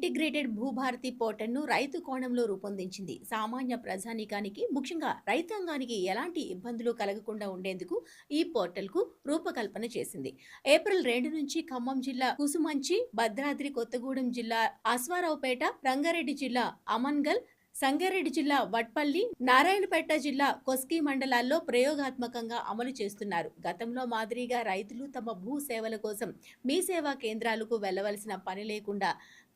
Integrated Bhubharati పోర్టల్‌ను రైతు కోణంలో రూపొందించింది. సామాన్య ప్రజానీకానికి, ముఖ్యంగా రైతాంగానికి ఎలాంటి ఇబ్బందులు కలగకుండా ఉండేందుకు ఈ పోర్టల్‌కు రూపకల్పన చేసింది. ఏప్రిల్ 2 నుంచి ఖమ్మం జిల్లా కుసుమంచి, భద్రాద్రి కొత్తగూడెం జిల్లా అశ్వారావుపేట, రంగారెడ్డి జిల్లా అమన్గల్, సంగారెడ్డి జిల్లా వట్పల్లి, నారాయణపేట జిల్లా కొస్గి మండలాల్లో ప్రయోగాత్మకంగా అమలు చేస్తున్నారు. గతంలో మాదిరిగా రైతులు తమ భూ సేవల కోసం మీ సేవా కేంద్రాలకు వెళ్లవలసిన పని లేకుండా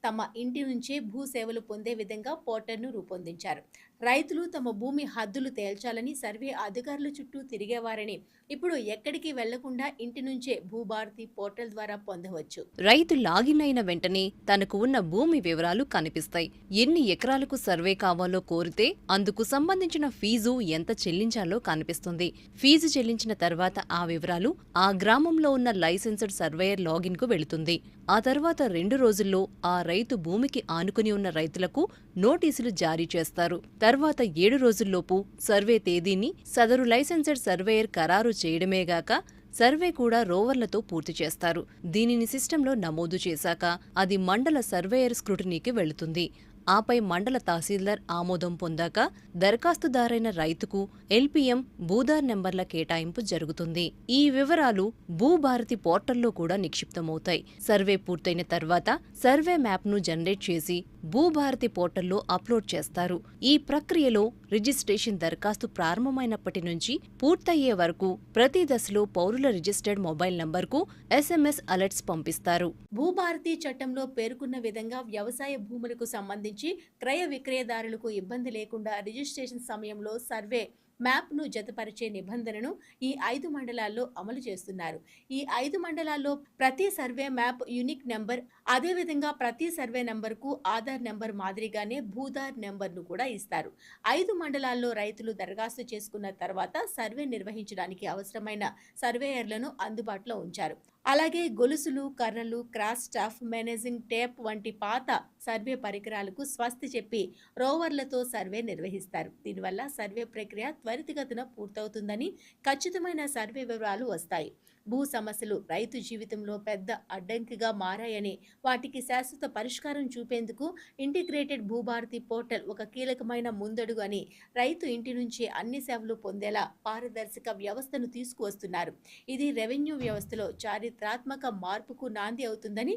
తమ ఇంటి నుంచే భూ సేవలు పొందే విధంగా పోర్టల్‌ను రూపొందించారు. రైతులు తమ భూమి హద్దులు తేల్చాలని సర్వే అధికారుల చుట్టూ తిరిగేవారని ఇప్పుడు ఎక్కడికి వెళ్లకుండా ఇంటి నుంచే భూభారతి పోర్టల్ ద్వారా పొందవచ్చు. రైతు లాగిన్ అయిన వెంటనే తనకు ఉన్న భూమి వివరాలు కనిపిస్తాయి. ఎన్ని ఎకరాలకు సర్వే కావాలో కోరితే అందుకు సంబంధించిన ఫీజు ఎంత చెల్లించాలో కనిపిస్తుంది. ఫీజు చెల్లించిన తర్వాత ఆ వివరాలు ఆ గ్రామంలో ఉన్న లైసెన్స్డ్ సర్వేయర్ లాగిన్ కు వెళుతుంది. ఆ తర్వాత 2 రోజుల్లో ఆ రైతు భూమికి ఆనుకుని ఉన్న రైతులకు నోటీసులు జారీ చేస్తారు. తర్వాత 7 రోజుల్లోపు సర్వే తేదీని సదరు లైసెన్స్డ్ సర్వేయర్ ఖరారు చేయడమేగాక సర్వే కూడా రోవర్లతో పూర్తి చేస్తారు. దీనిని సిస్టంలో నమోదు చేశాక అది మండల సర్వేయర్ స్క్రూటినీకి వెళుతుంది. ఆపై మండల తహసీల్దార్ ఆమోదం పొందాక దరఖాస్తుదారైన రైతుకు ఎల్పీఎం భూదార్ నెంబర్ల కేటాయింపు జరుగుతుంది. ఈ వివరాలు భూభారతి పోర్టల్లో కూడా నిక్షిప్తమవుతాయి. సర్వే పూర్తయిన తర్వాత సర్వే మ్యాప్ను జనరేట్ చేసి భూభారతి పోర్టల్లో అప్లోడ్ చేస్తారు. ఈ ప్రక్రియలో రిజిస్ట్రేషన్ దరఖాస్తు ప్రారంభమైనప్పటి నుంచి పూర్తయ్యే వరకు ప్రతి దశలో పౌరుల రిజిస్టర్డ్ మొబైల్ నంబర్కు SMS అలర్ట్స్ పంపిస్తారు. భూభారతి చట్టంలో పేర్కొన్న విధంగా వ్యవసాయ భూములకు సంబంధించి క్రయ విక్రయదారులకు ఇబ్బంది లేకుండా రిజిస్ట్రేషన్ సమయంలో సర్వే మ్యాప్ను జతపరిచే నిబంధనను ఈ 5 మండలాల్లో అమలు చేస్తున్నారు. ఈ 5 మండలాల్లో ప్రతి సర్వే మ్యాప్ యూనిక్ నెంబర్, అదేవిధంగా ప్రతి సర్వే నెంబర్కు ఆధార్ నెంబర్ మాదిరిగానే భూధార్ నెంబర్ను కూడా ఇస్తారు. 5 మండలాల్లో రైతులు దరఖాస్తు చేసుకున్న తర్వాత సర్వే నిర్వహించడానికి అవసరమైన సర్వేయర్లను అందుబాటులో ఉంచారు. అలాగే గొలుసులు, కర్రలు, క్రాస్ స్టాఫ్, మేనేజింగ్ టేప్ వంటి పాత సర్వే పరికరాలకు స్వస్తి చెప్పి రోవర్లతో సర్వే నిర్వహిస్తారు. దీనివల్ల సర్వే ప్రక్రియ త్వరితగతిన పూర్తవుతుందని, ఖచ్చితమైన సర్వే వివరాలు వస్తాయి. భూ సమస్యలు రైతు జీవితంలో పెద్ద అడ్డంకిగా మారాయని, వాటికి శాశ్వత పరిష్కారం చూపేందుకు ఇంటిగ్రేటెడ్ భూభారతి పోర్టల్ ఒక కీలకమైన ముందడుగు అని, రైతు ఇంటి నుంచే అన్ని సేవలు పొందేలా పారదర్శక వ్యవస్థను తీసుకువస్తున్నారు. ఇది రెవెన్యూ వ్యవస్థలో చారిత్రాత్మక మార్పుకు నాంది అవుతుందని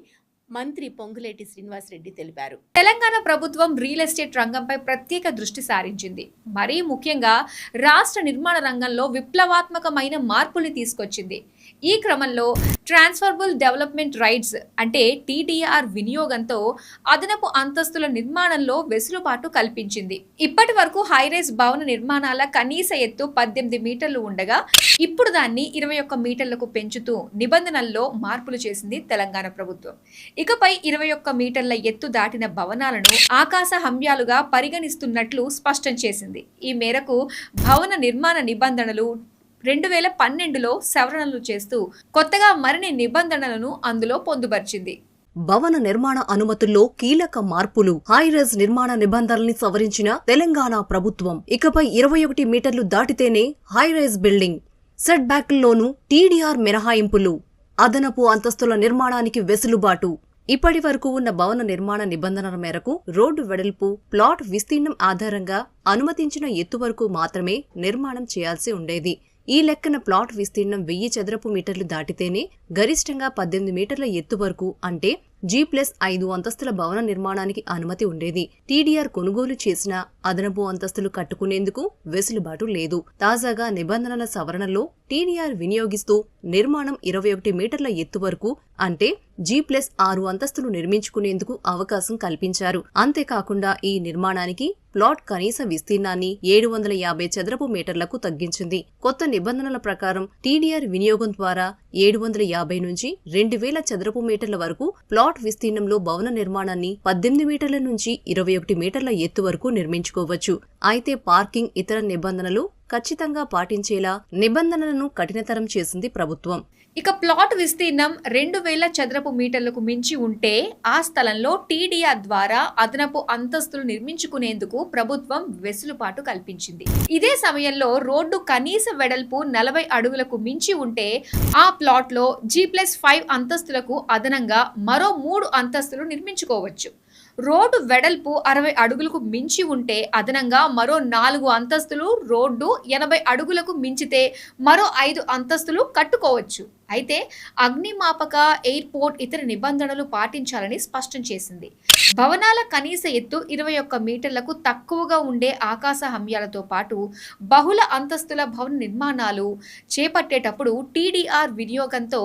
మంత్రి పొంగులేటి శ్రీనివాసరెడ్డి తెలిపారు. తెలంగాణ ప్రభుత్వం రియల్ ఎస్టేట్ రంగంపై ప్రత్యేక దృష్టి సారించింది. మరీ ముఖ్యంగా రాష్ట్ర నిర్మాణ రంగంలో విప్లవాత్మకమైన మార్పుల్ని తీసుకొచ్చింది. ఈ క్రమంలో ట్రాన్స్ఫరబుల్ డెవలప్మెంట్ రైట్స్ అంటే TDR వినియోగంతో అదనపు అంతస్తుల నిర్మాణంలో వెసులుబాటు కల్పించింది. ఇప్పటి వరకు హైరైజ్ భవన నిర్మాణాల కనీస ఎత్తు 18 మీటర్లు ఉండగా ఇప్పుడు దాన్ని 21 మీటర్లకు పెంచుతూ నిబంధనల్లో మార్పులు చేసింది తెలంగాణ ప్రభుత్వం. ఇకపై 21 మీటర్ల ఎత్తు దాటిన భవనాలను ఆకాశ హమ్యాలుగా పరిగణిస్తున్నట్లు స్పష్టం చేసింది. ఈ మేరకు భవన నిర్మాణ నిబంధనలు 2012లో సవరణలు చేస్తూ కొత్తగా మరిన్ని నిబంధనలను అందులో పొందుపరిచింది. భవన నిర్మాణ అనుమతుల్లో కీలక మార్పులు. హైరైజ్ నిర్మాణ నిబంధనల్ని సవరించిన తెలంగాణ ప్రభుత్వం. ఇకపై 21 మీటర్లు దాటితేనే హైరైజ్ బిల్డింగ్. సెట్ బ్యాక్ల్లోనూ TDR మినహాయింపులు. అదనపు అంతస్తుల నిర్మాణానికి వెసులుబాటు. ఇప్పటి వరకు ఉన్న భవన నిర్మాణ నిబంధనల మేరకు రోడ్డు వెడల్పు, ప్లాట్ విస్తీర్ణం ఆధారంగా అనుమతించిన ఎత్తు వరకు మాత్రమే నిర్మాణం చేయాల్సి ఉండేది. ఈ లెక్కన ప్లాట్ విస్తీర్ణం 1000 చదరపు మీటర్లు దాటితేనే గరిష్టంగా 18 మీటర్ల ఎత్తు వరకు అంటే G+5 అంతస్తుల భవన నిర్మాణానికి అనుమతి ఉండేది. TDR కొనుగోలు చేసిన అదనపు అంతస్తులు కట్టుకునేందుకు వెసులుబాటు లేదు. తాజాగా నిబంధనల సవరణలో TDR వినియోగిస్తూ నిర్మాణం 21 మీటర్ల ఎత్తు వరకు అంటే G+6 అంతస్తులు నిర్మించుకునేందుకు అవకాశం కల్పించారు. అంతేకాకుండా ఈ నిర్మాణానికి ప్లాట్ కనీస విస్తీర్ణాన్ని 750 చదరపు మీటర్లకు తగ్గించింది. కొత్త నిబంధనల ప్రకారం TDR వినియోగం ద్వారా 750 నుంచి 2000 చదరపు మీటర్ల వరకు ప్లాట్ విస్తీర్ణంలో భవన నిర్మాణాన్ని 18 మీటర్ల నుంచి 21 మీటర్ల ఎత్తు వరకు నిర్మించుకోవచ్చు. అయితే పార్కింగ్ ఇతర నిబంధనలు ఖచ్చితంగా పాటించేలా నిబంధనలను కఠినతరం చేసింది ప్రభుత్వం. ఇక ప్లాట్ విస్తీర్ణం 2000 చదరపు మీటర్లకు మించి ఉంటే ఆ స్థలంలో TDR ద్వారా అదనపు అంతస్తులు నిర్మించుకునేందుకు ప్రభుత్వం వెసులుబాటు కల్పించింది. ఇదే సమయంలో రోడ్డు కనీస వెడల్పు 40 అడుగులకు మించి ఉంటే ఆ ప్లాట్లో G+5 అంతస్తులకు అదనంగా మరో 3 అంతస్తులు నిర్మించుకోవచ్చు. రోడ్డు వెడల్పు 60 అడుగులకు మించి ఉంటే అదనంగా మరో 4 అంతస్తులు, రోడ్డు 80 అడుగులకు మించితే మరో 5 అంతస్తులు కట్టుకోవచ్చు. అయితే అగ్నిమాపక, ఎయిర్పోర్ట్ ఇతర నిబంధనలు పాటించాలని స్పష్టం చేసింది. భవనాల కనీస ఎత్తు 21 మీటర్లకు తక్కువగా ఉండే ఆకాశ హమ్యాలతో పాటు బహుళ అంతస్తుల భవన నిర్మాణాలు చేపట్టేటప్పుడు టీడీఆర్ వినియోగంతో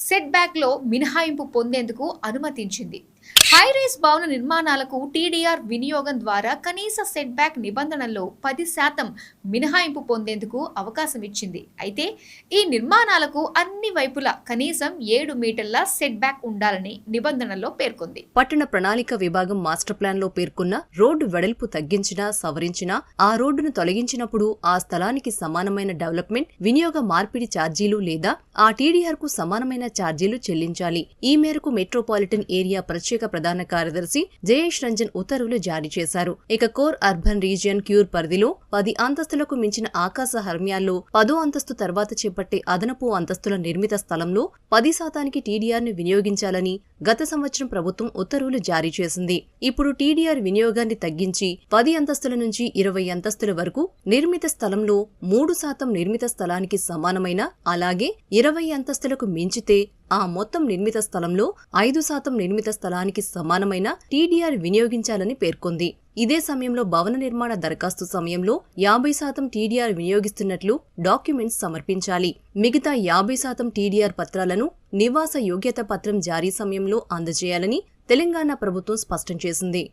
సెట్ బ్యాక్లో మినహాయింపు పొందేందుకు అనుమతించింది. హైరైజ్ భవన నిర్మాణాలకు టీడీఆర్ వినియోగం ద్వారా కనీస సెట్ బ్యాక్ నిబంధనల్లో 10% మినహాయింపు పొందేందుకు అవకాశం ఇచ్చింది. అయితే ఈ నిర్మాణాలకు అన్ని వైపులా కనీసం 7 మీటర్ల సెట్ బ్యాక్ ఉండాలని నిబంధనల్లో పేర్కొంది. పట్టణ ప్రణాళిక విభాగం మాస్టర్ ప్లాన్ లో పేర్కొన్న రోడ్డు వెడల్పు తగ్గించినా, సవరించినా, ఆ రోడ్డును తొలగించినప్పుడు ఆ స్థలానికి సమానమైన డెవలప్మెంట్, వినియోగ మార్పిడి ఛార్జీలు లేదా ఆ టీడీఆర్ కు సమానమైన ఛార్జీలు చెల్లించాలి. ఈ మేరకు మెట్రోపాలిటన్ ఏరియా ప్రత్యేక ప్రధాన కార్యదర్శి జయేష్ రంజన్ ఉత్తర్వులు జారీ చేశారు. ఇక కోర్ అర్బన్ రీజియన్ క్యూర్ పరిధిలో 10 అంతస్తులకు మించిన ఆకాశ హర్మ్యాల్లో 10వ అంతస్తు తర్వాత చేపట్టే అదనపు అంతస్తుల నిర్మిత స్థలంలో 10% టీడీఆర్ ను వినియోగించాలని గత సంవత్సరం ప్రభుత్వం ఉత్తర్వులు జారీ చేసింది. ఇప్పుడు టీడీఆర్ వినియోగాన్ని తగ్గించి 10 అంతస్తుల నుంచి 20 అంతస్తుల వరకు నిర్మిత స్థలంలో 3% నిర్మిత స్థలానికి సమానమైన, అలాగే 20 అంతస్తులకు మించితే ఆ మొత్తం నిర్మిత స్థలంలో 5% నిర్మిత స్థలానికి సమానమైన టీడీఆర్ వినియోగించాలని పేర్కొంది. ఇదే సమయంలో భవన నిర్మాణ దరఖాస్తు సమయంలో 50% టీడీఆర్ వినియోగిస్తున్నట్లు డాక్యుమెంట్స్ సమర్పించాలి. మిగతా 50% టీడీఆర్ పత్రాలను నివాస యోగ్యత పత్రం జారీ సమయంలో అందజేయాలని తెలంగాణ ప్రభుత్వం స్పష్టం చేసింది.